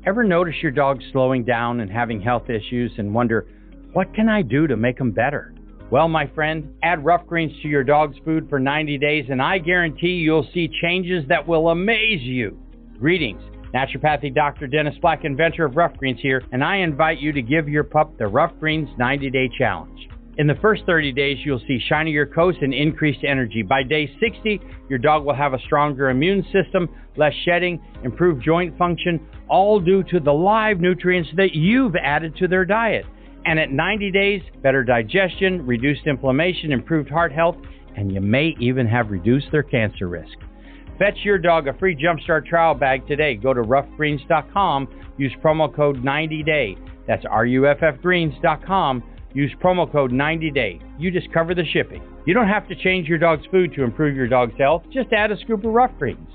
Ever notice your dog slowing down and having health issues and wonder, what can I do to make them better? Well, my friend, add Rough Greens to your dog's food for 90 days and I guarantee you'll see changes that will amaze you. Greetings. Naturopathic Dr. Dennis Black, inventor of Rough Greens here, and I invite you to give your pup the Rough Greens 90-Day Challenge. In the first 30 days, you'll see shinier coats and increased energy. By day 60, your dog will have a stronger immune system, less shedding, improved joint function, all due to the live nutrients that you've added to their diet. And at 90 days, better digestion, reduced inflammation, improved heart health, and you may even have reduced their cancer risk. Fetch your dog a free Jumpstart trial bag today. Go to roughgreens.com, use promo code 90day. That's ruffgreens.com. Use promo code 90day. You just cover the shipping. You don't have to change your dog's food to improve your dog's health. Just add a scoop of Rough Greens.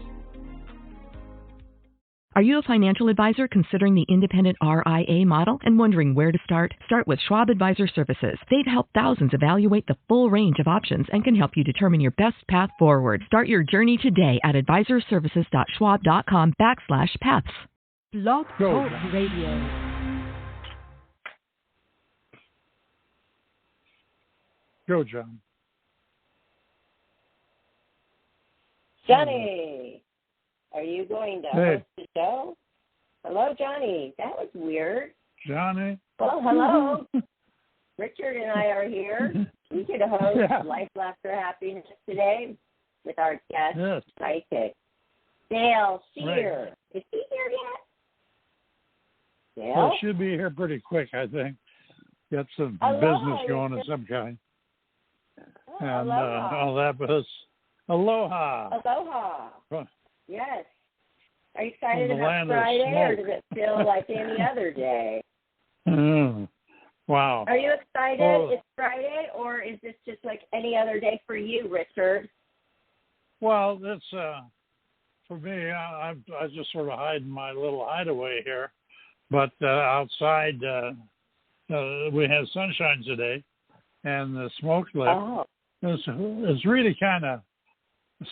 Are you a financial advisor considering the independent RIA model and wondering where to start? Start with Schwab Advisor Services. They've helped thousands evaluate the full range of options and can help you determine your best path forward. Start your journey today at advisorservices.schwab.com/paths. Blog Talk Radio. Go, John. Johnny, are you going to host the show? Hello, Johnny. That was weird. Johnny. Well, hello. Richard and I are here. We get to host Life, Laughter, Happiness today with our guest, psychic, Dayle Schear. Right. Is he here yet? Dale? Well, should be here pretty quick, I think. Got some business going of some kind. And all that, but it's aloha. Aloha. Yes. Are you excited From the about land of Friday, or smoke. does it feel like any other day? Wow. Are you excited it's Friday, or is this just like any other day for you, Richard? Well, it's for me. I just sort of hide in my little hideaway here, but outside we had sunshine today, and the smoke lift. Oh. It's really kind of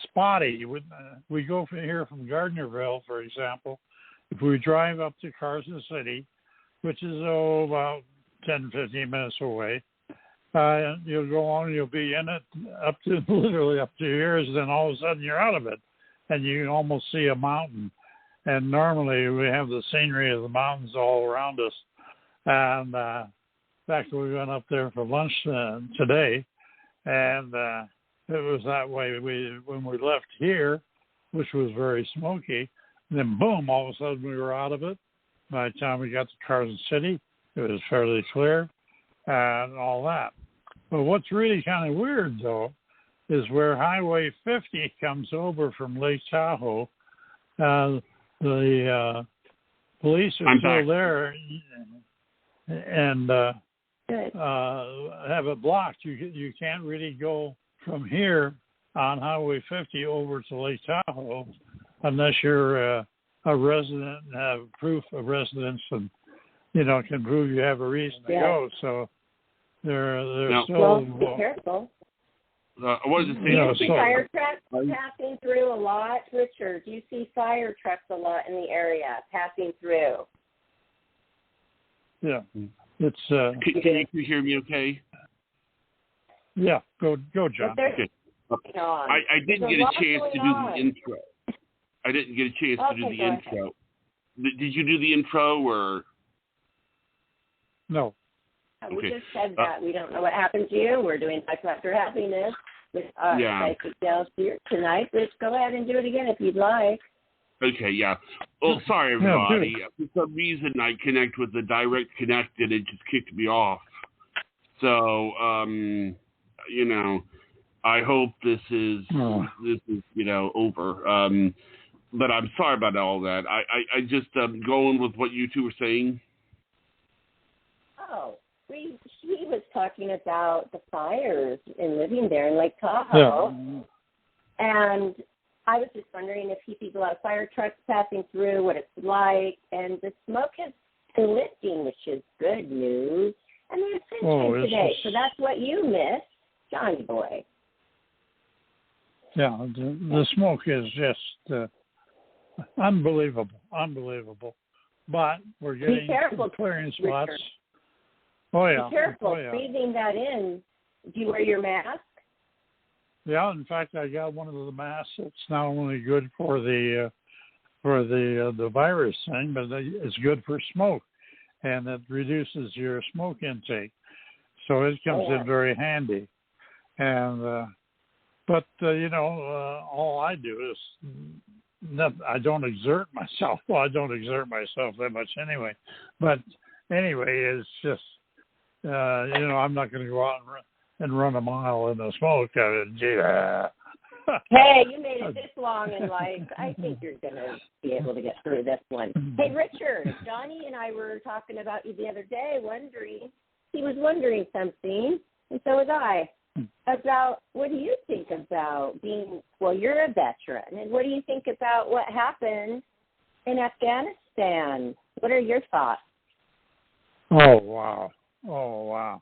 spotty. We go from here from Gardnerville, for example. If we drive up to Carson City, which is about 10, 15 minutes away, you'll go on and you'll be in it literally up to your ears, then all of a sudden you're out of it, and you can almost see a mountain. And normally we have the scenery of the mountains all around us. And in fact, we went up there for lunch today, and it was that way. When we left here, which was very smoky, then boom, all of a sudden we were out of it. By the time we got to Carson City, it was fairly clear and all that. But what's really kind of weird, though, is where Highway 50 comes over from Lake Tahoe. The police are still there and have it blocked. You can't really go from here on Highway 50 over to Lake Tahoe unless you're a resident and have proof of residence and, can prove you have a reason to go. So they're still... Well, be careful. What is it? Do you see fire trucks passing through a lot, Richard? Do you see fire trucks a lot in the area passing through? Yeah. It's can you hear me okay? Yeah, go John. Okay. I didn't get a chance to do the intro. I didn't get a chance to do the intro. Did you do the intro or? No. We just said that. We don't know what happened to you. We're doing Life After Happiness with psychic Dayle Schear tonight. Let's go ahead and do it again if you'd like. Okay, yeah. Well, sorry, everybody. For some reason, I connect with the direct connect, and it just kicked me off. So, I hope this is over. But I'm sorry about all that. I just going with what you two were saying. Oh, he was talking about the fires and living there in Lake Tahoe, and I was just wondering if he sees a lot of fire trucks passing through, what it's like, and the smoke has been lifting, which is good news. And there's sunshine today, so that's what you missed, Johnny boy. Yeah, the smoke is just unbelievable. but we're getting Be careful, clearing spots. Richard. Oh yeah. Be careful. Oh, yeah. Breathing that in. Do you wear your mask? Yeah, in fact, I got one of the masks. It's not only good for the virus thing, but it's good for smoke, and it reduces your smoke intake. So it comes in very handy. And all I do is I don't exert myself. Well, I don't exert myself that much anyway. But anyway, it's just I'm not going to go out and run a mile in the smoke. Hey, you made it this long in life. I think you're going to be able to get through this one. Hey, Richard, Johnny and I were talking about you the other day, he was wondering something, and so was I, about what do you think about you're a veteran, and what do you think about what happened in Afghanistan? What are your thoughts? Oh, wow.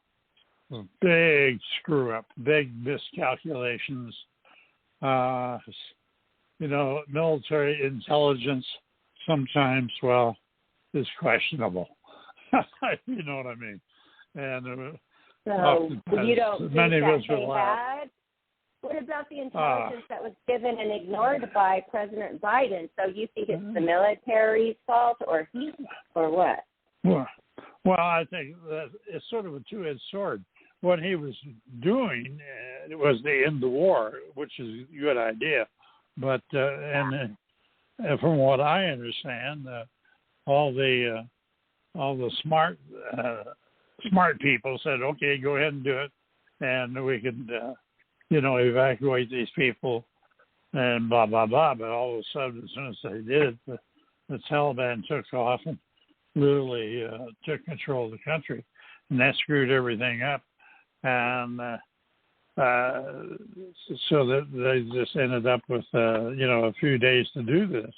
Big screw up, big miscalculations. Military intelligence sometimes, is questionable. You know what I mean? And so you don't think many that of us they had? What about the intelligence that was given and ignored by President Biden? So you think it's the military's fault, or what? Well, I think that it's sort of a two-edged sword. What he was doing was to end the war, which is a good idea. But and from what I understand, all the smart people said, "Okay, go ahead and do it, and we can, evacuate these people," and blah blah blah. But all of a sudden, as soon as they did it, the Taliban took off and literally took control of the country, and that screwed everything up. And so that they just ended up with, a few days to do this.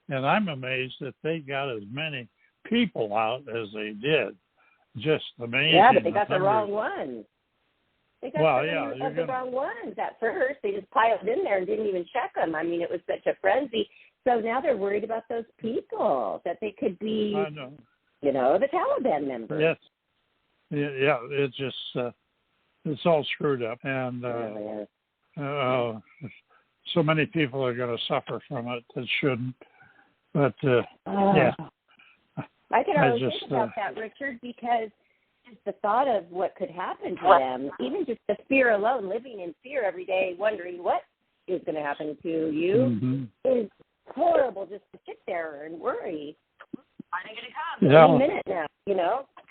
And I'm amazed that they got as many people out as they did. Just amazing. Yeah, but they got the wrong ones. They got the wrong ones at first. They just piled in there and didn't even check them. I mean, it was such a frenzy. So now they're worried about those people, that they could be, the Taliban members. Yes. Yeah, it's just... it's all screwed up, and so many people are going to suffer from it that shouldn't. But I can only think about that, Richard, because just the thought of what could happen to them, even just the fear alone, living in fear every day, wondering what is going to happen to you, is horrible. Just to sit there and worry. Are they going to come? Any minute now,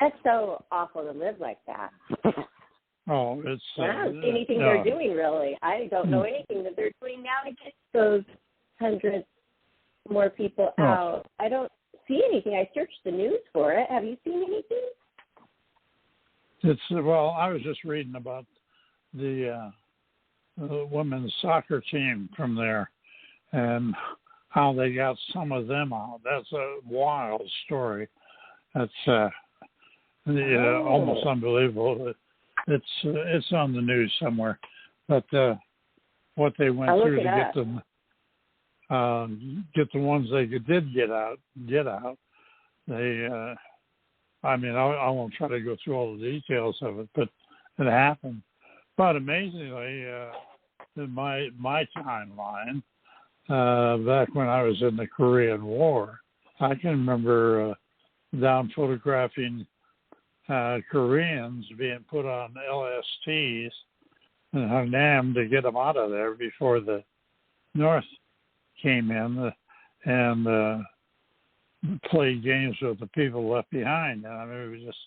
That's so awful to live like that. Oh, it's... I don't see anything they're doing, really. I don't know anything that they're doing now to get those hundreds more people out. I don't see anything. I searched the news for it. Have you seen anything? I was just reading about the women's soccer team from there and how they got some of them out. That's a wild story. That's almost unbelievable. It's on the news somewhere, but what they went through to get them, get the ones they did get out. They, I won't try to go through all the details of it, but it happened. But amazingly, in my timeline, back when I was in the Korean War, I can remember down photographing Koreans being put on LSTs in Hanam to get them out of there before the North came in and played games with the people left behind. We just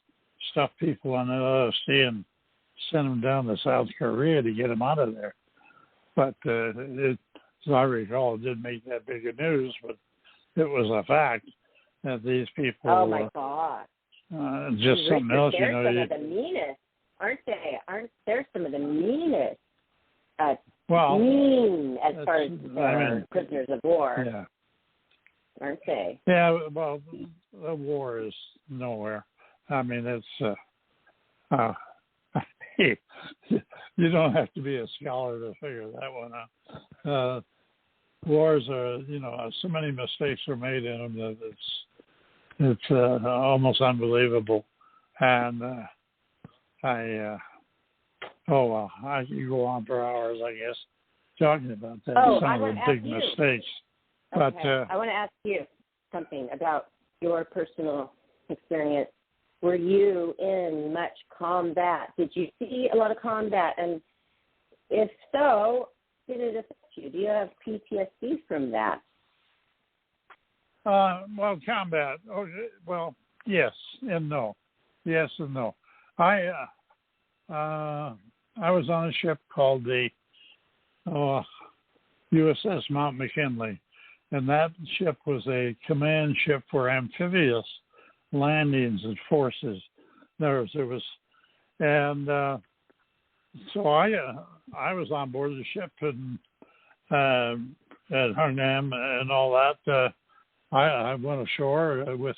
stuffed people on LST and sent them down to South Korea to get them out of there. But as I recall, it didn't make that big a news, but it was a fact that these people... Oh, my God. Just something else, They're some of the meanest, aren't they? Aren't they some of the meanest? Mean as far as prisoners of war. Yeah. Aren't they? Yeah, well, the war is nowhere. It's... you don't have to be a scholar to figure that one out. Wars are, so many mistakes are made in them that It's almost unbelievable. And I could go on for hours, I guess, talking about that. Some of the big mistakes. Okay. But I want to ask you something about your personal experience. Were you in much combat? Did you see a lot of combat? And if so, did it affect you? Do you have PTSD from that? Well, combat. Oh, well, yes and no. Yes and no. I was on a ship called the USS Mount McKinley, and that ship was a command ship for amphibious landings and forces. So I was on board the ship and at Hurnham and all that. I went ashore with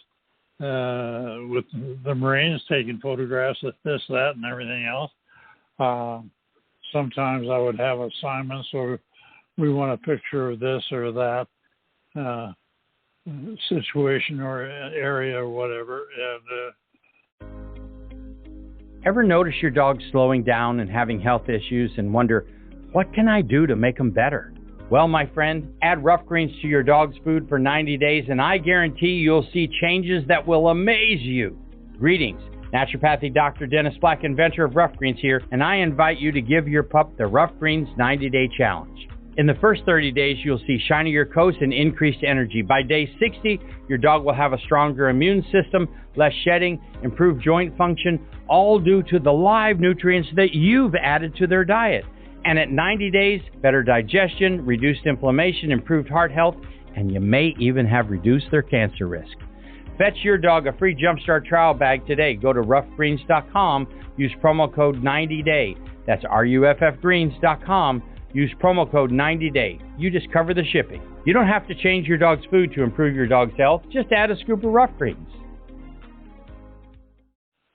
the Marines taking photographs of this, that, and everything else. Sometimes I would have assignments where we want a picture of this or that situation or area or whatever. And ever notice your dog slowing down and having health issues and wonder, what can I do to make them better? Well, my friend, add rough greens to your dog's food for 90 days and I guarantee you'll see changes that will amaze you. Greetings. Naturopathic Dr. Dennis Black, inventor of Rough Greens here, and I invite you to give your pup the Rough Greens 90-day challenge. In the first 30 days, you'll see shinier coats and increased energy. By day 60, your dog will have a stronger immune system, less shedding, improved joint function, all due to the live nutrients that you've added to their diet. And at 90 days, better digestion, reduced inflammation, improved heart health, and you may even have reduced their cancer risk. Fetch your dog a free Jumpstart trial bag today. Go to roughgreens.com. Use promo code 90day. That's ruffgreens.com. Use promo code 90day. You just cover the shipping. You don't have to change your dog's food to improve your dog's health. Just add a scoop of Rough Greens.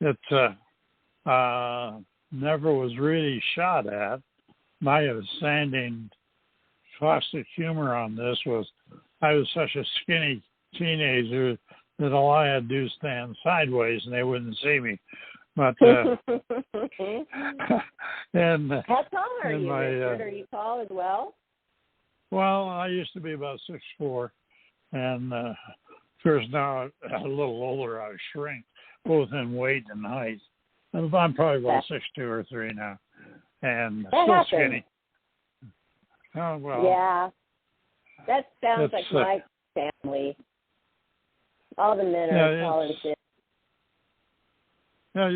It never was really shot at. My outstanding caustic humor on this was I was such a skinny teenager that all I had to do was stand sideways and they wouldn't see me. But and how tall are you, Richard? Are you tall as well? Well, I used to be about 6'4", and of course now a little older I shrink both in weight and height. I'm probably about 6'2" or 6'3" now, and still skinny. Oh well. Yeah, that sounds like my family. All the men are tall and thin. Yeah,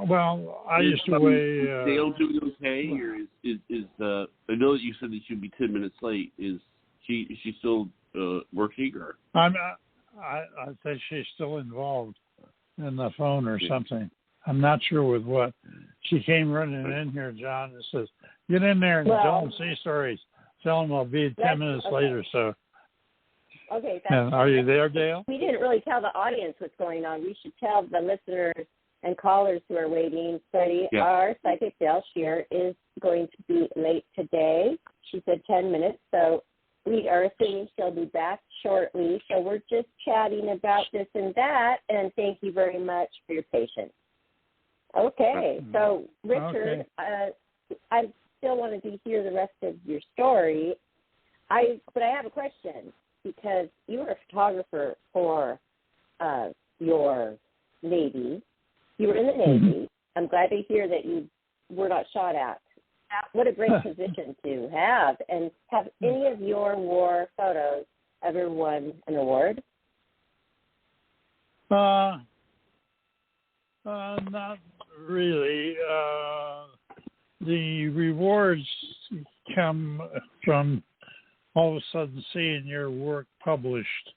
well, I used to weigh. Dayle doing okay, or is I know that you said that she'd be 10 minutes late. Is she still working, or? I think she's still involved in the phone or something. I'm not sure with what. She came running in here, John, and says, "Get in there and tell them sea stories. Tell them I'll be 10 minutes later." So. Okay. Are you there, Dayle? We didn't really tell the audience what's going on. We should tell the listeners and callers who are waiting. Our psychic Dayle Schear is going to be late today. She said 10 minutes, so we are assuming she'll be back shortly. So we're just chatting about this and that, and thank you very much for your patience. Okay, so Richard, I still wanted to hear the rest of your story. But I have a question. Because you were a photographer for your Navy. You were in the Navy. I'm glad to hear that you were not shot at. What a great position to have. And have any of your war photos ever won an award? Not really. The rewards come from all of a sudden seeing your work published,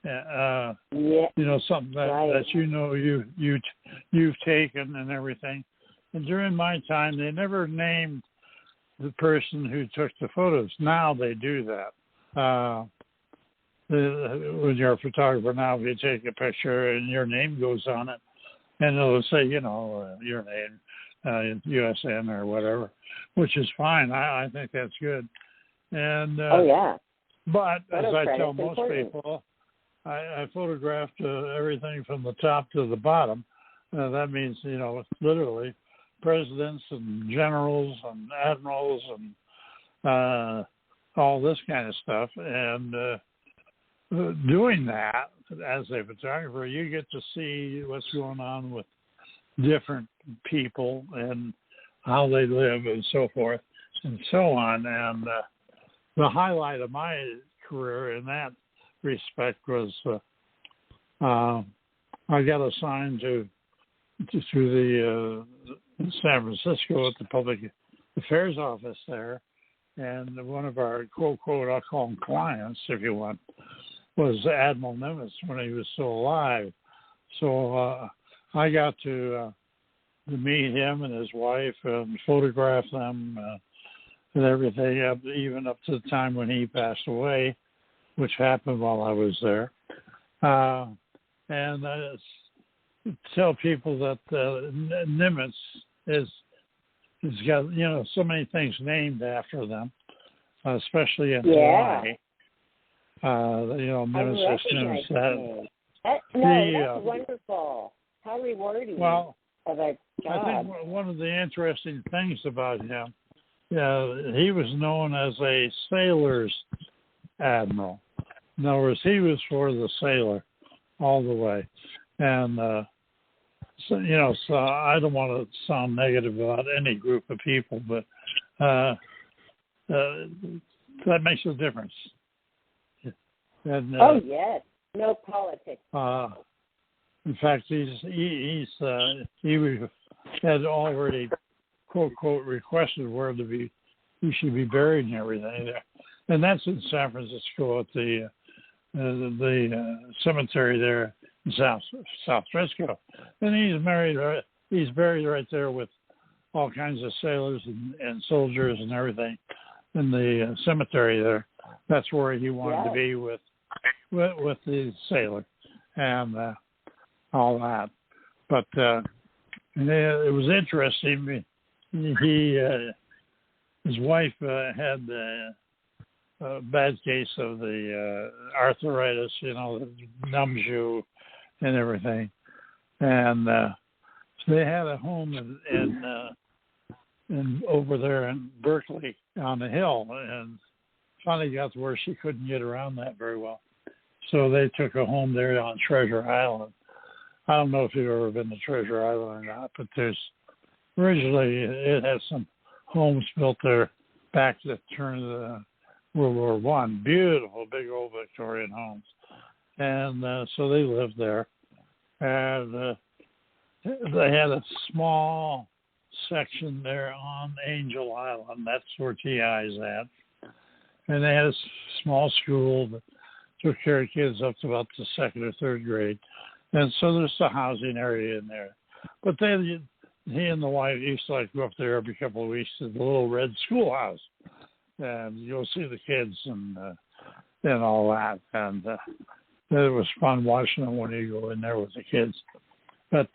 something that you've taken and everything. And during my time, they never named the person who took the photos. Now they do that. When you're a photographer now, if you take a picture and your name goes on it, and it'll say, your name, USN or whatever, which is fine. I think that's good. And but as I tell most people, I photographed everything from the top to the bottom. That means, literally presidents and generals and admirals and all this kind of stuff. And doing that as a photographer, you get to see what's going on with different people and how they live and so forth and so on. And the highlight of my career in that respect was I got assigned to the San Francisco at the Public Affairs Office there, and one of our quote I'll call them clients, if you want, was Admiral Nimitz when he was still alive. So I got to meet him and his wife and photograph them and everything, even up to the time when he passed away, which happened while I was there. And tell people that Nimitz has got, so many things named after them, especially in Hawaii. Nimitz is Nimitz. That's wonderful. How rewarding of a job. I think one of the interesting things about him, he was known as a sailor's admiral. In other words, he was for the sailor all the way. And, so I don't want to sound negative about any group of people, but that makes a difference. And, yes. No politics. In fact, he had already, quote, requested where he should be buried and everything there. And that's in San Francisco at the cemetery there in South Frisco. And he's buried right there with all kinds of sailors and soldiers and everything in the cemetery there. That's where he wanted to be with the sailor and all that. But it was interesting. His wife had a bad case of the arthritis, that numbs you and everything. And so they had a home in over there in Berkeley on the hill, and finally got to where she couldn't get around that very well. So they took a home there on Treasure Island. I don't know if you've ever been to Treasure Island or not, but originally it has some homes built there back to the turn of the World War I. Beautiful, big old Victorian homes. And so they lived there. And they had a small section there on Angel Island. That's where TI's at. And they had a small school that took care of kids up to about the second or third grade. And so there's a housing area in there. But then he and the wife used to go up there every couple of weeks to the little red schoolhouse. And you'll see the kids and all that. And it was fun watching them when you go in there with the kids. But,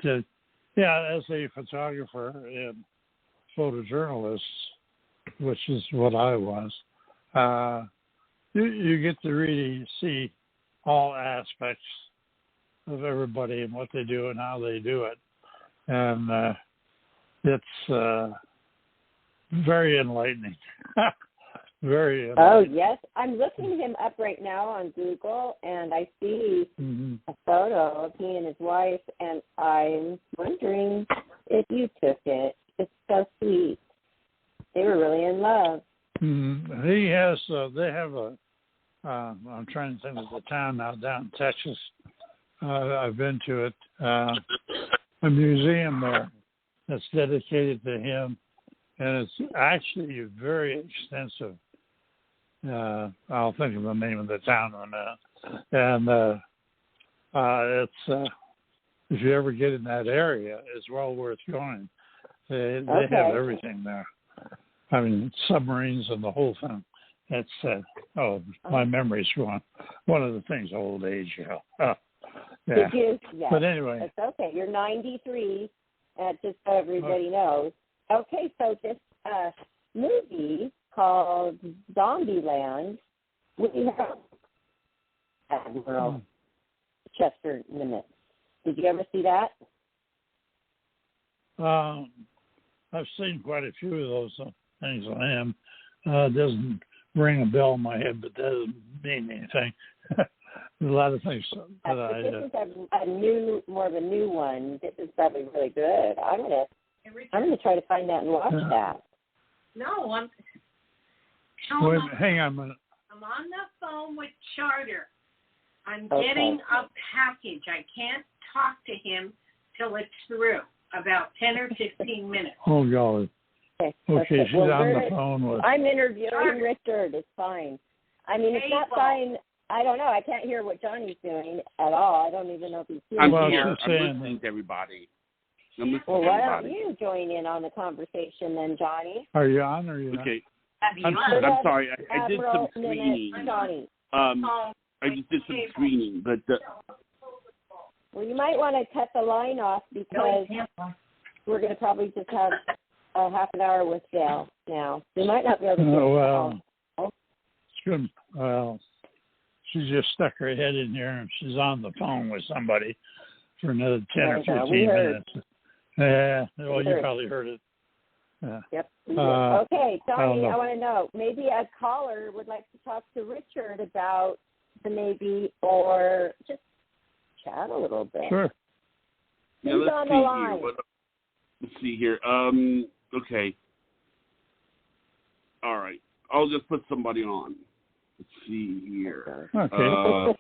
as a photographer and photojournalist, which is what I was, you get to really see all aspects of everybody and what they do and how they do it. And it's very enlightening. Very enlightening. Oh, yes. I'm looking him up right now on Google, and I see a photo of he and his wife, and I'm wondering if you took it. It's so sweet. They were really in love. He has, they have I'm trying to think of the town now down in Texas. I've been to it. A museum there that's dedicated to him, and it's actually very extensive. I'll think of the name of the town on that. And it's if you ever get in that area, it's well worth going. They have everything there. I mean, submarines and the whole thing. It's my memory's gone. One of the things, old age, yeah. Did you? Yes. But anyway, it's okay. You're 93. Just so everybody knows. Okay, so this movie called Zombieland, we have Admiral Chester Nimitz. Did you ever see that? I've seen quite a few of those things on him. It doesn't ring a bell in my head, but that doesn't mean anything. There's a lot of things that this is more of a new one. This is probably really good. I'm gonna try to find that and watch that. No, Wait, hang on a minute. I'm on the phone with Charter. I'm getting a package. I can't talk to him till it's through, about 10 or 15 minutes. Oh, golly. Okay, she's on the phone with... I'm interviewing Richard. It's fine. I mean, it's not fine. I don't know. I can't hear what Johnny's doing at all. I don't even know if he's here. I'm here. I'm listening to everybody. Well, why don't you join in on the conversation then, Johnny? Are you on or are you not? Okay. I'm sorry. I did some screening. I just did some screening, but... Well, you might want to cut the line off because we're going to probably just have a half an hour with Dayle now. We might not be able to get well, she just stuck her head in here and she's on the phone with somebody for another 10 or 15 minutes. Yeah, well, you probably heard it. Yep. Okay, Johnny, I want to know, maybe a caller would like to talk to Richard about the Navy or just chat a little bit. Sure. Yeah, Who's on the line? Let's see here. Okay. All right. I'll just put somebody on. Let's see here. Okay.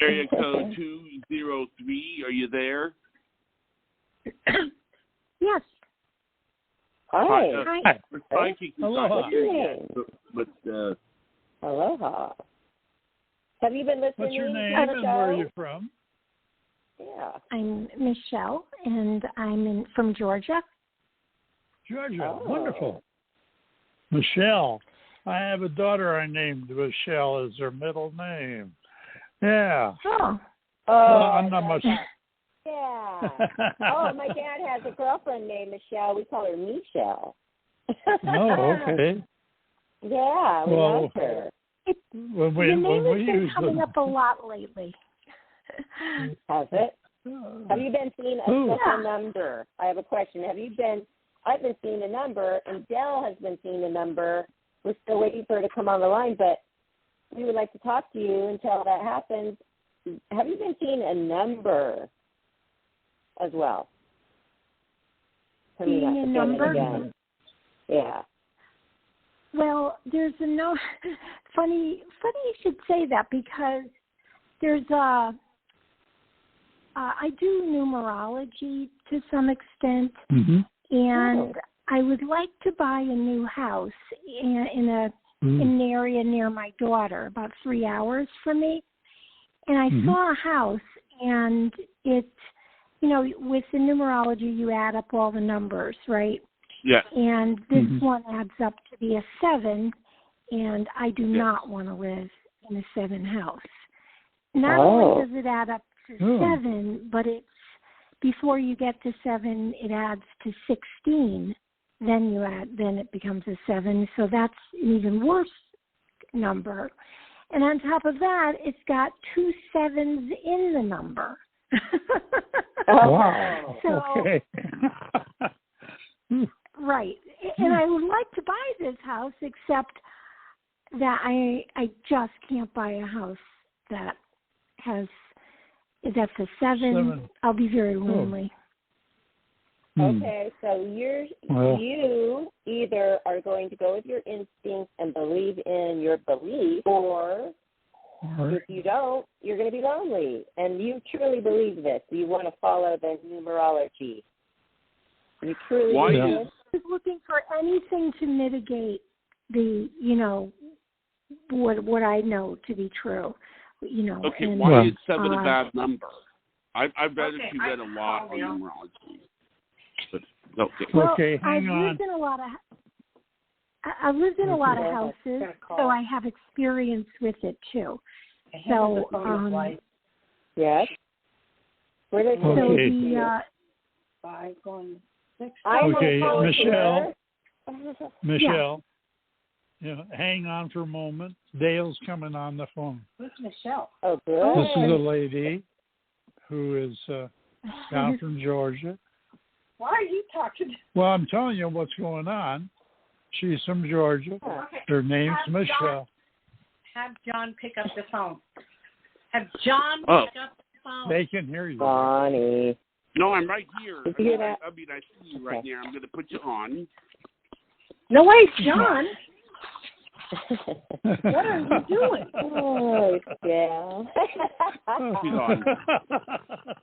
Area code 203. Are you there? Yes. Hi. Hi. Aloha. What's your name? But Aloha. Have you been listening? What's your name to the and show? where are you from? Yeah. I'm Michelle, and I'm from Georgia. Georgia. Wonderful. Michelle. I have a daughter I named Michelle as her middle name. Yeah. Oh. I'm not much. Yeah. Oh, my dad has a girlfriend named Michelle. We call her Michelle. Oh, okay. Yeah, we love her. Your name has been coming up a lot lately. Has it? Have you been seeing a number? I have a question. I've been seeing a number, and Dayle has been seeing a number. We're still waiting for her to come on the line, but we would like to talk to you until that happens. Have you been seeing a number as well? Seeing a number? Again. Yeah. Well, there's a funny you should say that because there's I do numerology to some extent, and I would like to buy a new house in an area near my daughter, about 3 hours from me. And I saw a house, and it, with the numerology, you add up all the numbers, right? Yeah. And this one adds up to be a 7, and I do not want to live in a 7 house. Not only does it add up to 7, but it's before you get to 7, it adds to 16. Then it becomes a 7. So that's an even worse number. And on top of that, it's got 2 7s in the number. Wow. So, okay. Right. And I would like to buy this house, except that I just can't buy a house that's a 7. I'll be very lonely. Okay, so you either are going to go with your instinct and believe in your belief, or if you don't, you're going to be lonely. And you truly believe this. You want to follow the numerology. You truly believe this. I was looking for anything to mitigate the, what I know to be true. Okay, and, why is 7 a bad number? I've read it. You read a lot on numerology. But, hang on. I've lived in a lot of houses, so I have experience with it too. So, yes. Where did Michelle. Michelle. hang on for a moment. Dale's coming on the phone. Who's Michelle? Oh, good. This is a lady who is down from Georgia. Why are you talking? Well, I'm telling you what's going on. She's from Georgia. Okay. Her name's Michelle. Have John pick up the phone. Have John pick up the phone. They can hear you. Bonnie. No, I'm right here. Did you hear that? I see you right here. I'm going to put you on. No, wait, John. What are you doing? Oh, yeah. He's on.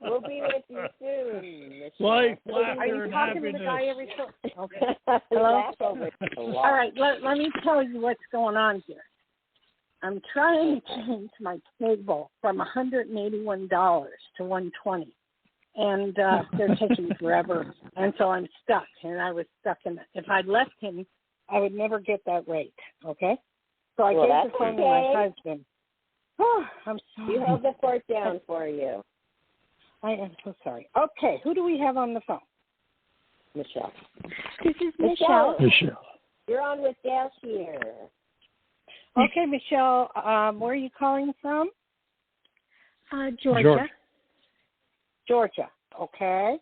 We'll be with you soon, Michelle. Life, Are laughter, you and talking to the happiness. guy every so? Okay. Hello? All right, let me tell you what's going on here. I'm trying to change my cable from $181 to $120, and they're taking forever, and so I'm stuck. And I was stuck in it. If I'd left him, I would never get that rate. Okay, so I gave the phone to my husband. Oh, I'm sorry. You held the fort down for you. I am so sorry. Okay, who do we have on the phone? Michelle. This is Michelle. Michelle. You're on with Dayle Schear. Okay, Michelle, where are you calling from? Georgia. Georgia. Okay.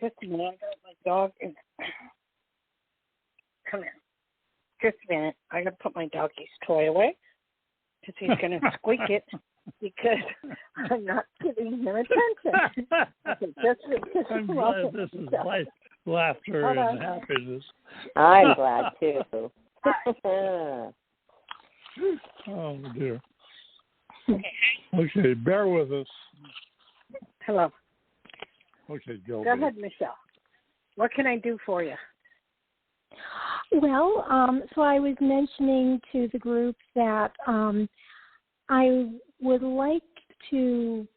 Just a minute. I got my dog in. Come here. Just a minute. I got to put my doggy's toy away because he's going to squeak it because I'm not giving him attention. Okay, I'm glad this is life, laughter, and happiness. I'm glad, too. Oh, dear. Okay, bear with us. Hello. Okay, go ahead, Michelle. What can I do for you? Well, so I was mentioning to the group that I would like to,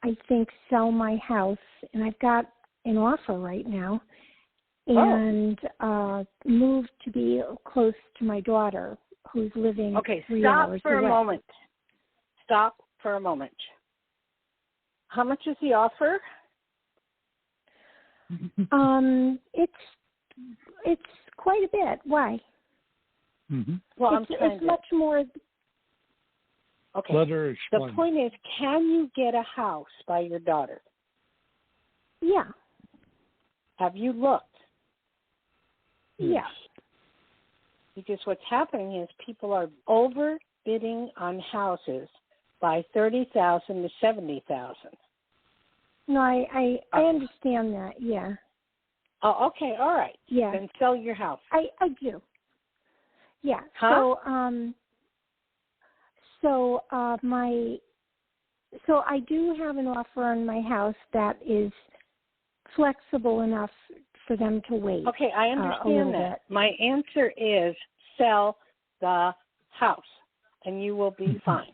I think, sell my house, and I've got an offer right now, and move to be close to my daughter, who's living 3 hours away. Stop for a moment. How much is the offer? It's quite a bit. Why? Mm-hmm. Well, it's much more. Okay. Let her explain. The point is, can you get a house by your daughter? Yeah. Have you looked? Yeah. Because what's happening is people are overbidding on houses by $30,000 to $70,000. No, I understand that. Yeah. Oh, okay, all right. Yeah. Then sell your house. I do. Yeah. Huh? So I do have an offer on my house that is flexible enough for them to wait. Okay, I understand that. My answer is sell the house, and you will be fine.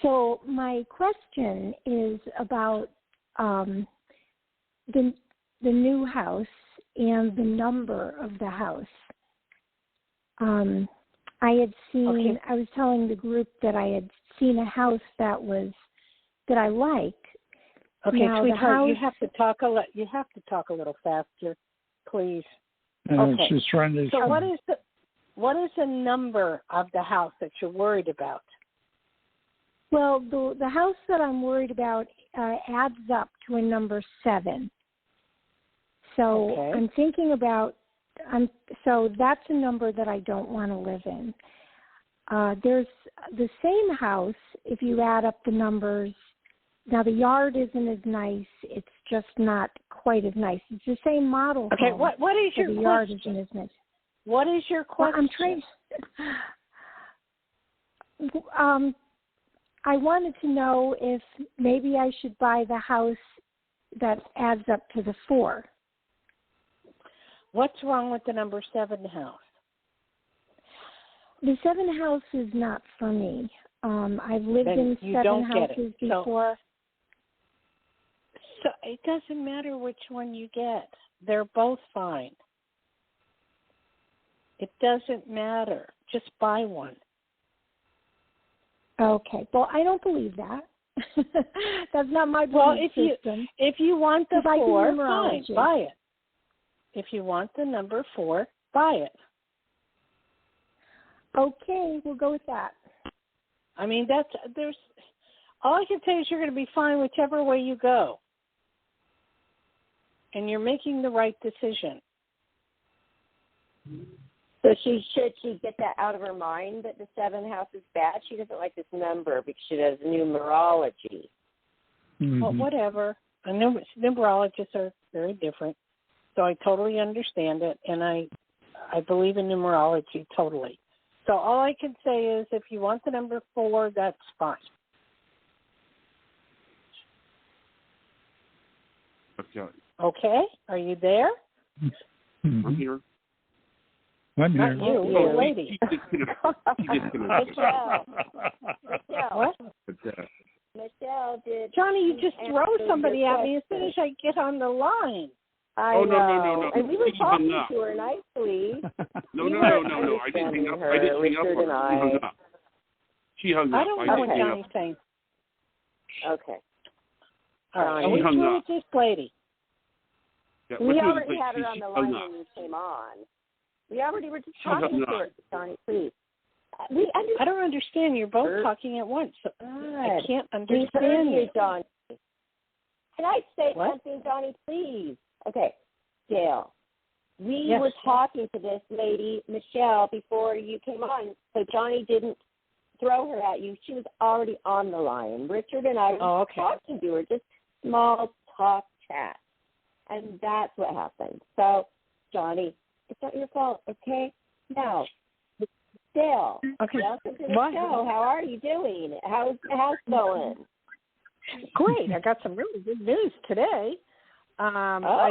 So my question is about the new house and the number of the house. I had seen. Okay. I was telling the group that I had seen a house that I like. Okay, now, sweetheart, you have to talk a little faster, please. Okay. She's trying to. So what is the number of the house that you're worried about? Well, the house that I'm worried about adds up to a number 7. So okay. I'm thinking about. So that's a number that I don't want to live in. There's the same house. If you add up the numbers. Now, the yard isn't as nice. It's just not quite as nice. It's the same model. Okay, what is your question? The yard isn't as nice. What is your question? Well, I'm trying. I wanted to know if maybe I should buy the house that adds up to the 4. What's wrong with the number 7 house? The 7 house is not for me. I've lived in 7 houses before. So it doesn't matter which one you get. They're both fine. It doesn't matter. Just buy one. Okay. Well, I don't believe that. That's not my belief system. If you want the 4, fine, numerology. buy it. If you want the number 4, buy it. Okay, we'll go with that. I mean, there's all I can say is you're going to be fine whichever way you go. And you're making the right decision. So should she get that out of her mind that the 7th house is bad? She doesn't like this number because she does numerology. Mm-hmm. Well, whatever. I know numerologists are very different, so I totally understand it, and I believe in numerology totally. So all I can say is if you want the number 4, that's fine. Okay? Are you there? Mm-hmm. I'm here. I'm Not here. you, the lady. Michelle. What? Michelle did. Johnny, you just throw somebody at me as soon as question. I get on the line. I Oh, know. no. And we were She hung talking up. to her nicely. No. We I were didn't hang up. her, I didn't hang up. Richard and I. She hung up. She hung up. I don't know what didn't hang Johnny's up. saying. Okay. All right. She Are we hung through up. with this lady? Yeah, We what she was already like, had her she on the hung line up. when you came on. We already were just She talking hung to her. up. Johnny, please. I don't understand. You're both talking at once. So I can't We understand heard you. you, Johnny. Can I say What? something, Johnny, please? Okay, Dayle. We Yes. were talking to this lady, Michelle, before you came on, so Johnny didn't throw her at you. She was already on the line. Richard and I were talking to her, just small talk chat. And that's what happened. So, Johnny, it's not your fault, okay? Now, Dayle, welcome to the show. How are you doing? How's the house going? Great. I got some really good news today. I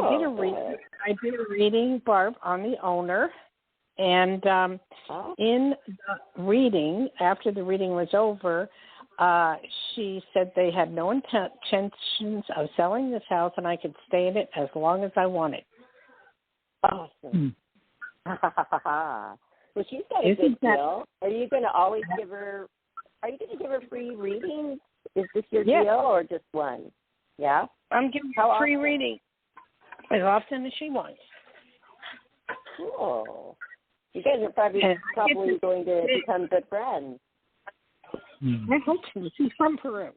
did a reading, Barb, on the owner. And in the reading, after the reading was over, she said they had no intentions of selling this house and I could stay in it as long as I wanted. Awesome. Well, she's got a good deal. Are you going to always give her? Are you going to give her free readings? Is this your deal or just one? Yeah. I'm giving her free reading as often as she wants. Cool. You guys are probably going to become good friends. I hope so. She's from Peru,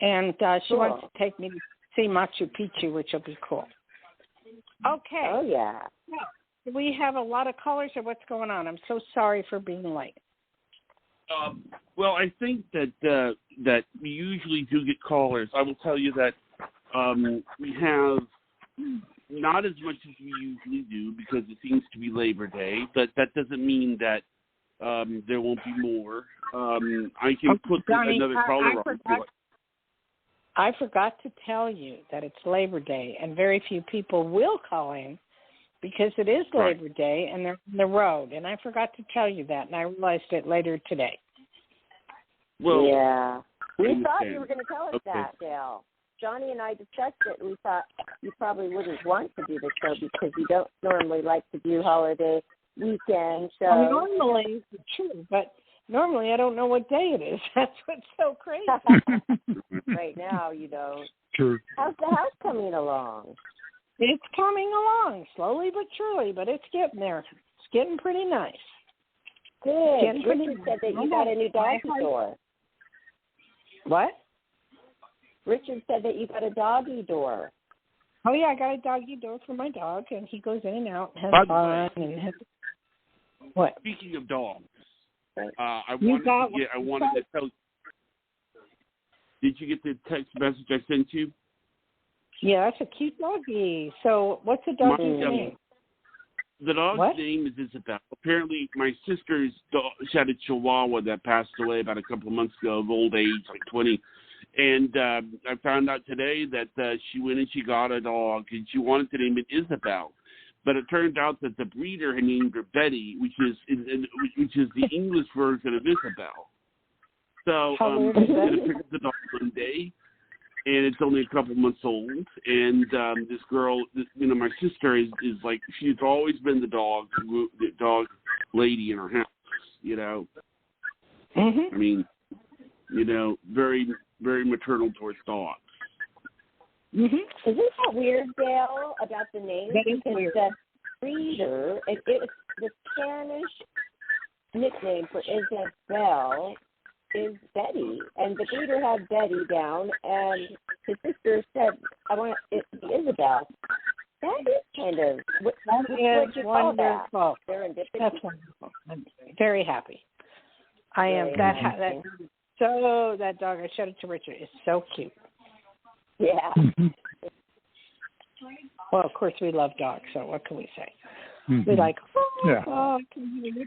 and she wants to take me to see Machu Picchu, which will be cool. Okay. Oh yeah. So, do we have a lot of callers, or what's going on? I'm so sorry for being late. Well, I think that we usually do get callers. I will tell you that we have not as much as we usually do because it seems to be Labor Day, but that doesn't mean that there won't be more. I can put Johnny, another caller on. I forgot to tell you that it's Labor Day, and very few people will call in because it is Labor Day and they're on the road. And I forgot to tell you that, and I realized it later today. Well, yeah. We thought you were going to tell us that, Dayle. Johnny and I discussed it, and we thought you probably wouldn't want to do the show because you don't normally like to do holiday weekend shows. Well, normally, true, but normally I don't know what day it is. That's what's so crazy. Right now, you don't. True. How's the house coming along? It's coming along, slowly but surely, but it's getting there. It's getting pretty nice. Good. Richard said that you got a new doggy door. What? Richard said that you got a doggy door. Oh, yeah, I got a doggy door for my dog, and he goes in and out and has fun. And what? Speaking of dogs, I wanted to tell. Did you get the text message I sent you? Yeah, that's a cute doggy. So, what's the doggy's name? The dog's name is Isabel. Apparently, my sister's dog, she had a Chihuahua that passed away about a couple of months ago of old age, like 20. And I found out today that she went and she got a dog, and she wanted to name it Isabel. But it turned out that the breeder had named her Betty, which is the English version of Isabel. So I picked up the dog one day, and it's only a couple months old. And this girl, my sister is like, she's always been the dog lady in her house. Mm-hmm. I mean, very, very maternal towards dogs. Mm-hmm. Isn't that weird, Dayle, about the name? That is because weird. the breeder, it was the Spanish nickname for Isabel is Betty, and the breeder had Betty down, and his sister said, "I want it to be Isabel." That is kind of what you call that? Serendipity. That's wonderful. I'm very happy. I am that dog. I showed it to Richard. Is so cute. Yeah. Well, of course we love dogs. So what can we say? Mm-hmm. We like.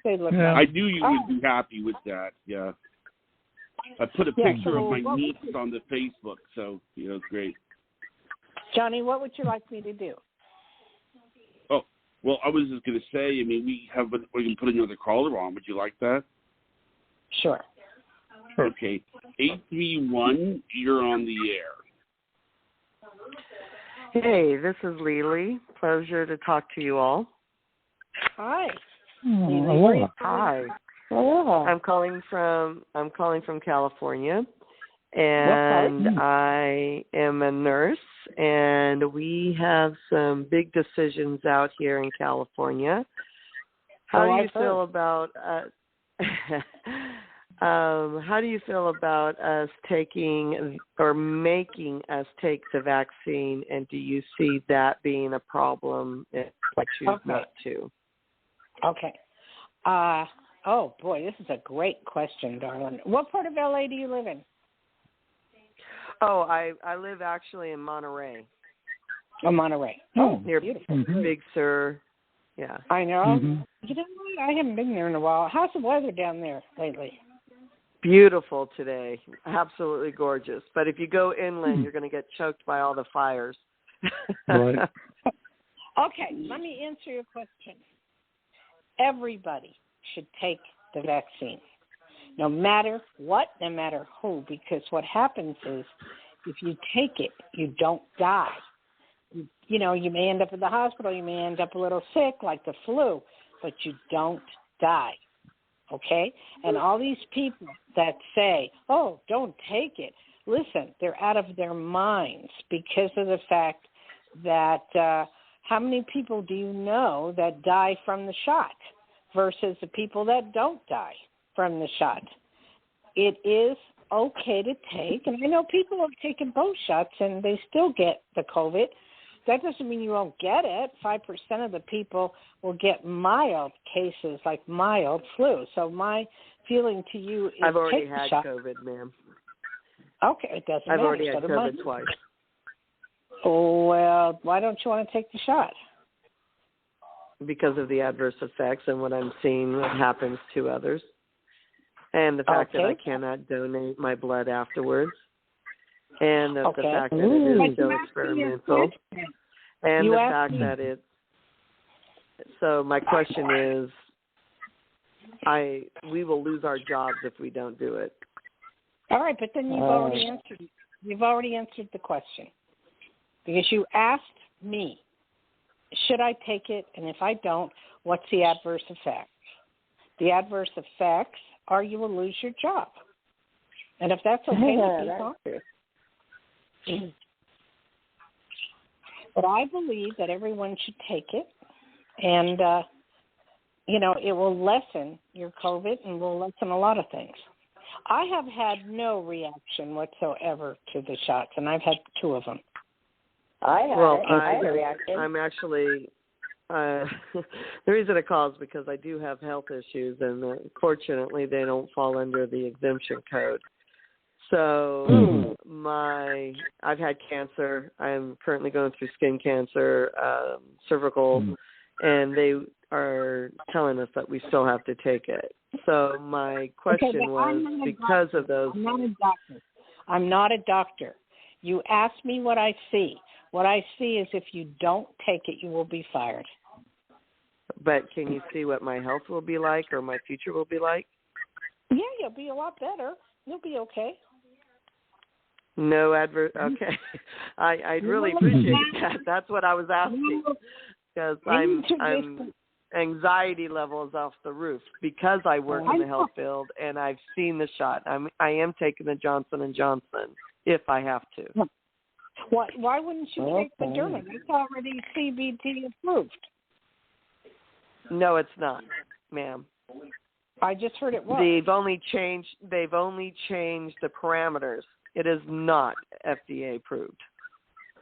They look nice. I knew you would be happy with that. Yeah. I put a picture of my niece on the Facebook, so it's great. Johnny, what would you like me to do? Oh, well, I was just going to say, we can put another caller on. Would you like that? Sure. Okay. 831, you're on the air. Hey, this is Lily. Pleasure to talk to you all. Hi. Hello. Hi. Oh. I'm calling from California, and I am a nurse, and we have some big decisions out here in California. How do you feel about us taking or making us take the vaccine, and do you see that being a problem if I choose not to? Okay. Oh, boy, this is a great question, darling. What part of LA do you live in? Oh, I live actually in Monterey. Oh, Monterey. Near beautiful. Big Sur. Yeah. I know. Mm-hmm. You know what? I haven't been there in a while. How's the weather down there lately? Beautiful today. Absolutely gorgeous. But if you go inland, you're going to get choked by all the fires. Right. Okay, let me answer your question. Everybody should take the vaccine, no matter what, no matter who, because what happens is if you take it, you don't die. You may end up in the hospital, you may end up a little sick like the flu, but you don't die, okay? And all these people that say, oh, don't take it, listen, they're out of their minds because of the fact that how many people do you know that die from the shot versus the people that don't die from the shot? It is okay to take, and I know people have taken both shots and they still get the COVID. That doesn't mean you won't get it. 5% of the people will get mild cases, like mild flu. So my feeling to you is I've already take the had shot. COVID, ma'am. Okay, it doesn't I've matter. already had COVID twice. Oh, well, why don't you want to take the shot? Because of the adverse effects and what I'm seeing what happens to others. And the fact that I cannot donate my blood afterwards. And the fact that it is so experimental. And the fact that it's... So my question is, we will lose our jobs if we don't do it. All right, but then you've already answered. You've already answered the question. Because you asked me, should I take it? And if I don't, what's the adverse effect? The adverse effects are you will lose your job. And if that's okay with you, but I believe that everyone should take it. And, it will lessen your COVID and will lessen a lot of things. I have had no reaction whatsoever to the shots, and I've had 2 of them. I had a reaction. I'm actually, the reason I call is because I do have health issues, and fortunately they don't fall under the exemption code. So I've had cancer. I'm currently going through skin cancer, cervical, and they are telling us that we still have to take it. So my question was, because of those... I'm not a doctor. You asked me what I see. What I see is if you don't take it, you will be fired. But can you see what my health will be like or my future will be like? Yeah, you'll be a lot better. You'll be okay. No adverse. Okay, I'd really appreciate that. That's what I was asking, because I'm anxiety levels off the roof because I work in the health field and I've seen the shot. I am taking the Johnson & Johnson if I have to. Why wouldn't you take the Derma? It's already CBD approved. No, it's not, ma'am. I just heard it was. They've only changed the parameters. It is not FDA approved.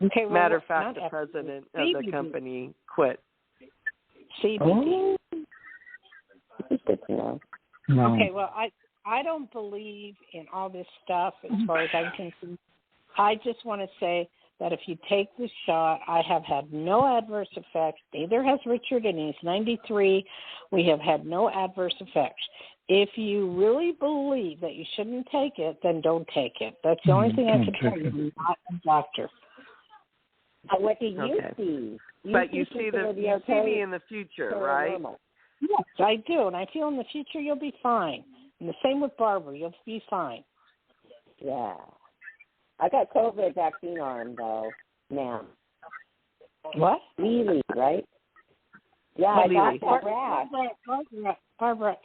Okay, well, matter of fact, the president of the company quit. CBD. That's good to know. No. Okay, well, I don't believe in all this stuff as far as I'm concerned. I just want to say that if you take the shot, I have had no adverse effects. Neither has Richard, and he's 93. We have had no adverse effects. If you really believe that you shouldn't take it, then don't take it. That's the only thing I can tell you. I'm not a doctor. What do you see? But you see me in the future, right? Yes, I do, and I feel in the future you'll be fine. And the same with Barbara, you'll be fine. Yeah. I got COVID vaccine arm, though, now. What? Really, right? Yeah, I got that rash. Barbara,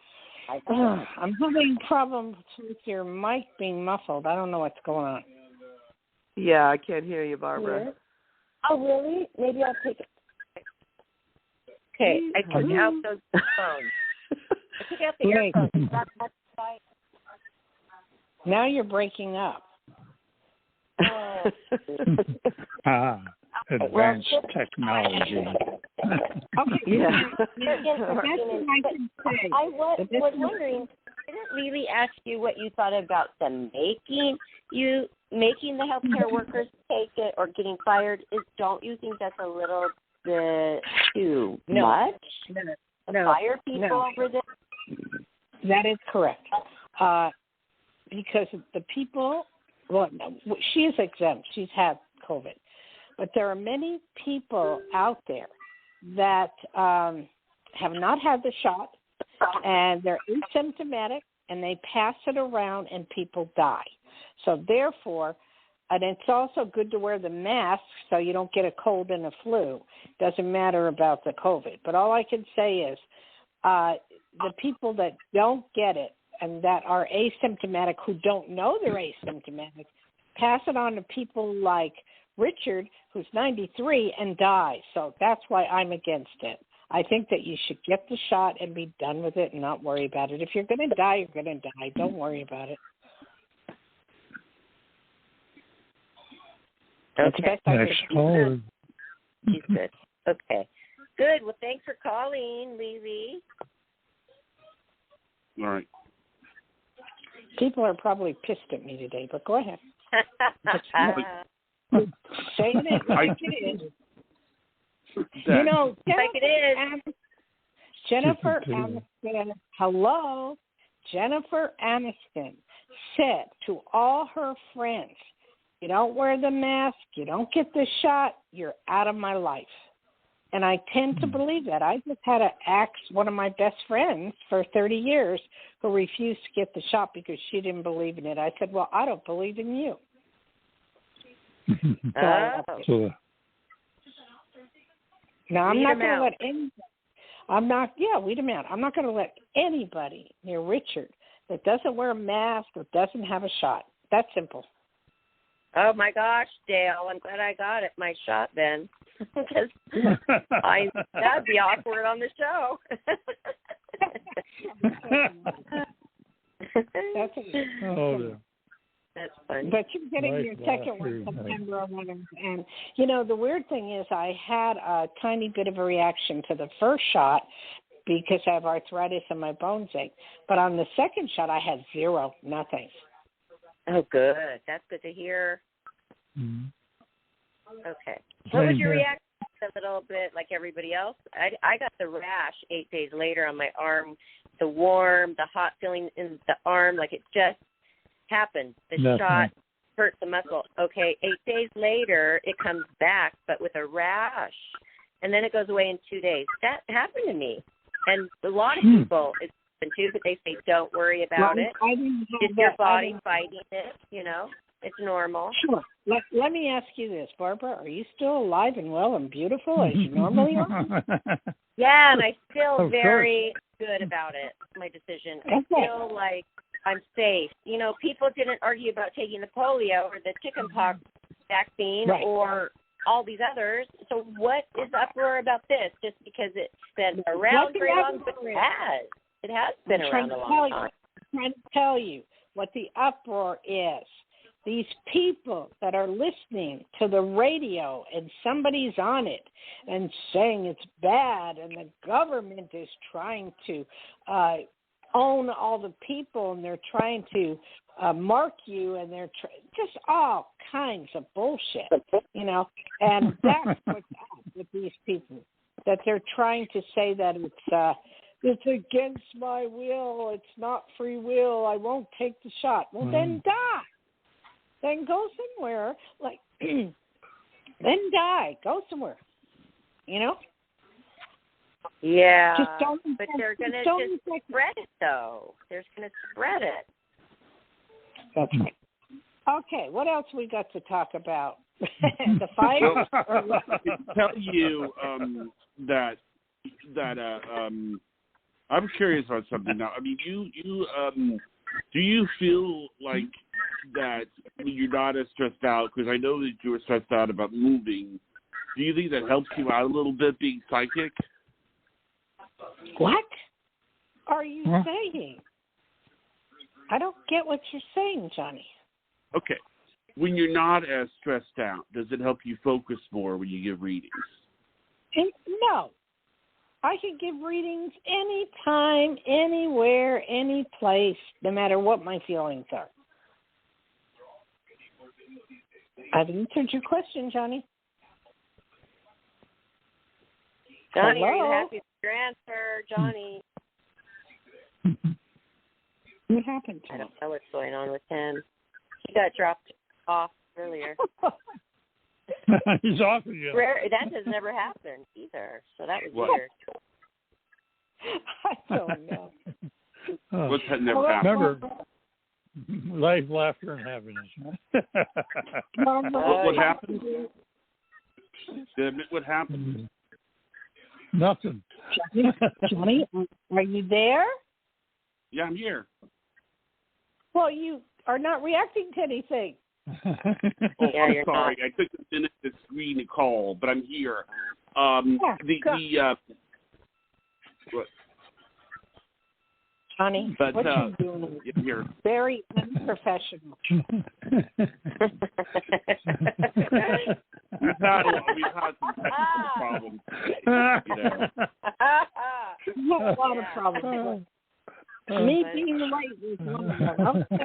I'm having problems with your mic being muffled. I don't know what's going on. Yeah, I can't hear you, Barbara. Here? Oh, really? Maybe I'll take it. Okay, I took out those phones. I took out the earphones. That's why. Now you're breaking up. Advanced technology. Okay. Yeah. I was wondering, I didn't really ask you what you thought about them making the healthcare workers take it or getting fired. Don't you think that's a little bit too much? No. Fire people over this? That is correct. Because the people, she is exempt. She's had COVID. But there are many people out there that have not had the shot, and they're asymptomatic, and they pass it around, and people die. So therefore, and it's also good to wear the mask so you don't get a cold and a flu. Doesn't matter about the COVID. But all I can say is the people that don't get it and that are asymptomatic, who don't know they're asymptomatic, pass it on to people like Richard, who's 93, and die. So that's why I'm against it. I think that you should get the shot and be done with it and not worry about it. If you're going to die, you're going to die. Don't worry about it. Okay. She's good. Okay. Good. Well, thanks for calling, Lily. All right. People are probably pissed at me today, but go ahead. Say it like it is. You know, Jennifer Aniston, hello. Jennifer Aniston said to all her friends, you don't wear the mask, you don't get the shot, you're out of my life. And I tend to believe that. I just had to ask one of my best friends for 30 years who refused to get the shot because she didn't believe in it. I said, well, I don't believe in you. Now, I'm not going to let anybody, weed them out. I'm not going to let anybody near Richard that doesn't wear a mask or doesn't have a shot. That's simple. Oh, my gosh, Dayle, I'm glad I got it, my shot then. Because that'd be awkward on the show. That's funny. But you're getting your second one September 11th. And, you know, the weird thing is I had a tiny bit of a reaction to the first shot because I have arthritis and my bones ache. But on the second shot, I had zero, nothing. Oh, good. That's good to hear. Mm-hmm. Okay. What was your reaction? A little bit like everybody else. I got the rash 8 days later on my arm, the warm, the hot feeling in the arm, like it just happened. The shot hurt the muscle. Okay, 8 days later, it comes back, but with a rash, and then it goes away in 2 days. That happened to me. And a lot of people, it's happened too, but they say don't worry about it. It's your body fighting it, you know. It's normal. Sure. Let me ask you this, Barbara. Are you still alive and well and beautiful as you normally are? Yeah, and I feel very good about it, my decision. I feel like I'm safe. You know, people didn't argue about taking the polio or the chickenpox vaccine or all these others. So what is the uproar about this? Just because it's been around very long, but it has. It has been around a long time. I'm trying to tell you what the uproar is. These people that are listening to the radio and somebody's on it and saying it's bad and the government is trying to own all the people and they're trying to mark you and they're just all kinds of bullshit, you know. And that's what's up with these people, that they're trying to say that it's against my will, it's not free will, I won't take the shot. Well, then die. Then go somewhere, then die. Go somewhere, you know? Yeah, just don't, but they're going to just spread it, though. They're going to spread it. That's right. Okay, what else we got to talk about? The fire? Well, I can tell you that I'm curious about something now. I mean, you do you feel like that you're not as stressed out? Because I know that you were stressed out about moving. Do you think that helps you out a little bit being psychic? What are you saying? I don't get what you're saying, Johnny. Okay. When you're not as stressed out, does it help you focus more when you give readings? No. I can give readings anytime, anywhere, any place, no matter what my feelings are. I've answered your question, Johnny. Johnny, Hello? are you happy with your answer, Johnny? What happened to him? I don't know what's going on with him. He got dropped off earlier. He's off again. That has never happened either, so that was weird. I don't know. What's that never happened? Remember, life, laughter, and happiness. What happened? What happened? Nothing. Johnny, are you there? Yeah, I'm here. Well, you are not reacting to anything. Yeah, you're sorry. not. I took a minute to screen a call, but I'm here. What? Johnny, but, what you doing? Here. Very unprofessional. We've had some technical problems today, you know. A lot of problems. Me being late was one of them.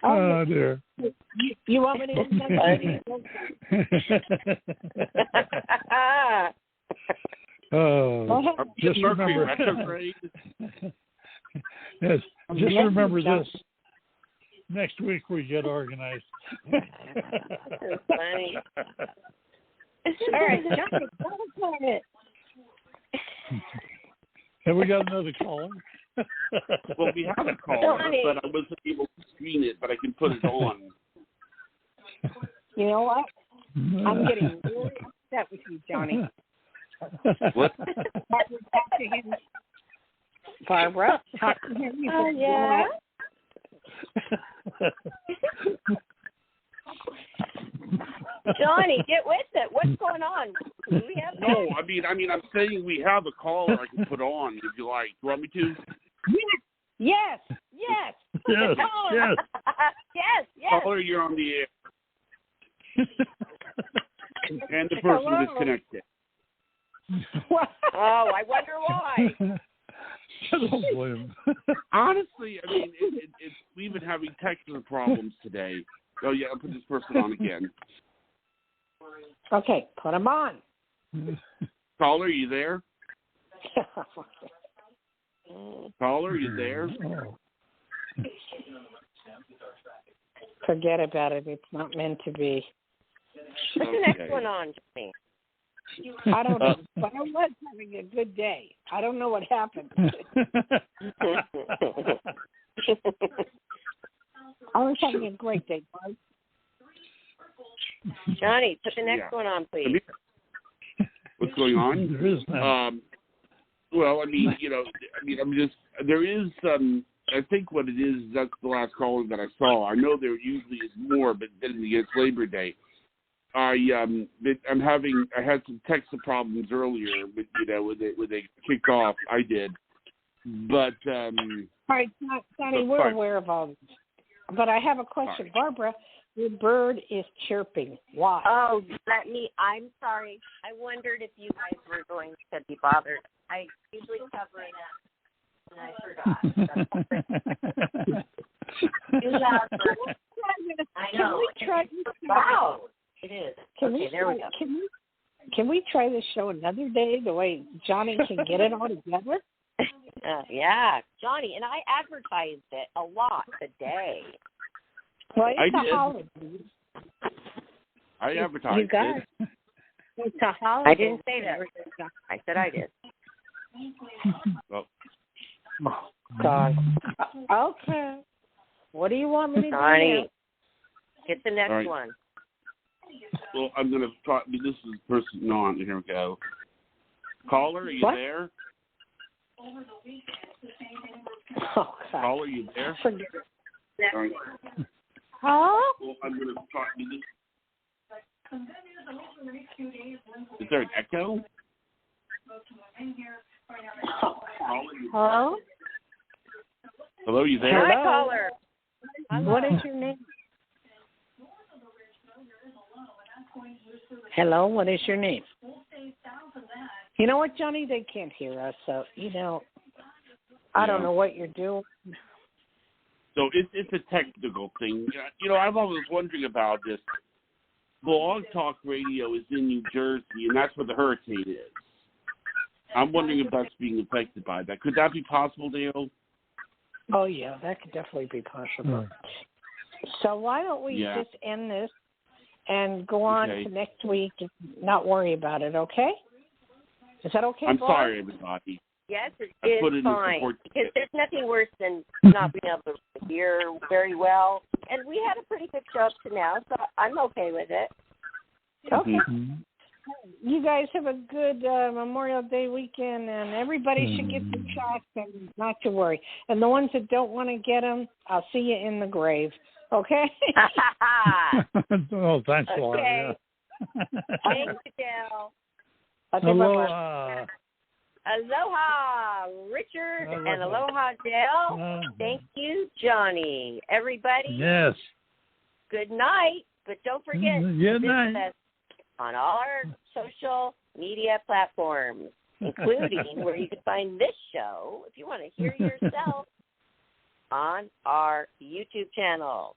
Oh, dear. You want me to end just remember. Yes, just remember this. Next week we get organized. That's funny. All right, Johnny, go for it. Have we got another caller? Well, we have a caller, but I wasn't able to screen it, but I can put it on. You know what? I'm getting really upset with you, Johnny. What? Talk to him. Barbara, talk to him. Yeah. Johnny, get with it. What's going on? Do we have No, I mean, I'm saying we have a caller I can put on if you like. You want me to? Yes. Yes. Caller, you're on the air. And the person disconnected. Oh, I wonder why. I don't blame him. Honestly, I mean, we've been having technical problems today. Oh, yeah, I'll put this person on again. Okay, put him on. Caller, you there? Caller, you there? Forget about it. It's not meant to be. What's the next one on, Johnny? I don't know, but I was having a good day. I don't know what happened. I was having a great day, Buzz. Johnny, put the next one on, please. What's going on? There is none. Well, I mean, I'm just, there is, I think what it is, that's the last caller that I saw. I know there usually is more, but then against Labor Day. I had some texting problems earlier, but when they kicked off, I did. But all right, Sonny, we're aware of all this. But I have a question, right. Barbara. Your bird is chirping. Why? Oh, I'm sorry. I wondered if you guys were going to be bothered. I usually cover it up, and I forgot. I know. Can we try? Wow. It is. There we go. Can we try this show another day, the way Johnny can get it all together? Yeah, Johnny, and I advertised it a lot today. Well, it's a holiday. I advertised you got it. It's a holiday. I didn't say that. I said I did. Well. Oh, God. Okay. What do you want me to do? Get the next right. one. Well, I'm going to talk. This is person on. Here we go. Caller, are you there? Oh, God. Caller, are you there? Next one. Huh? Well, I'm going to talk. Is there an echo? Hello? Hello, you there? Hi, caller. What is your name? Hello, what is your name? You know what, Johnny? They can't hear us, so, I don't know what you're doing. So it's a technical thing. I'm always wondering about this. Blog Talk Radio is in New Jersey, and that's where the hurricane is. I'm wondering if that's being affected by that. Could that be possible, Dayle? Oh, yeah, that could definitely be possible. So why don't we just end this and go on to next week and not worry about it, okay? Is that okay, I'm Bob? sorry, everybody. Yes, it is fine. Because there's nothing worse than not being able to hear very well. And we had a pretty good show up to now, so I'm okay with it. Okay. Mm-hmm. You guys have a good Memorial Day weekend, and everybody should get some shots, and not to worry. And the ones that don't want to get them, I'll see you in the grave, okay? Oh, thanks a lot. Okay. Yeah. Thank you, Dayle. Aloha. Aloha, Richard, and aloha, Dayle. Thank you, Johnny. Everybody, yes. Good night. But don't forget to visit us on all our social media platforms, including where you can find this show, if you want to hear yourself, on our YouTube channel.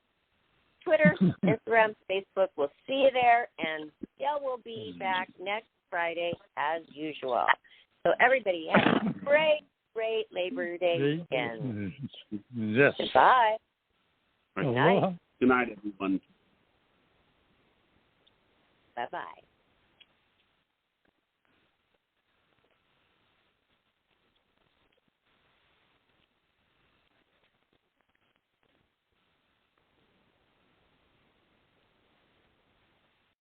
Twitter, Instagram, Facebook. We'll see you there, and Dayle will be back next Friday as usual. So everybody have a great Labor Day weekend. Yes. Goodbye. Good night. Good night, everyone. Bye-bye.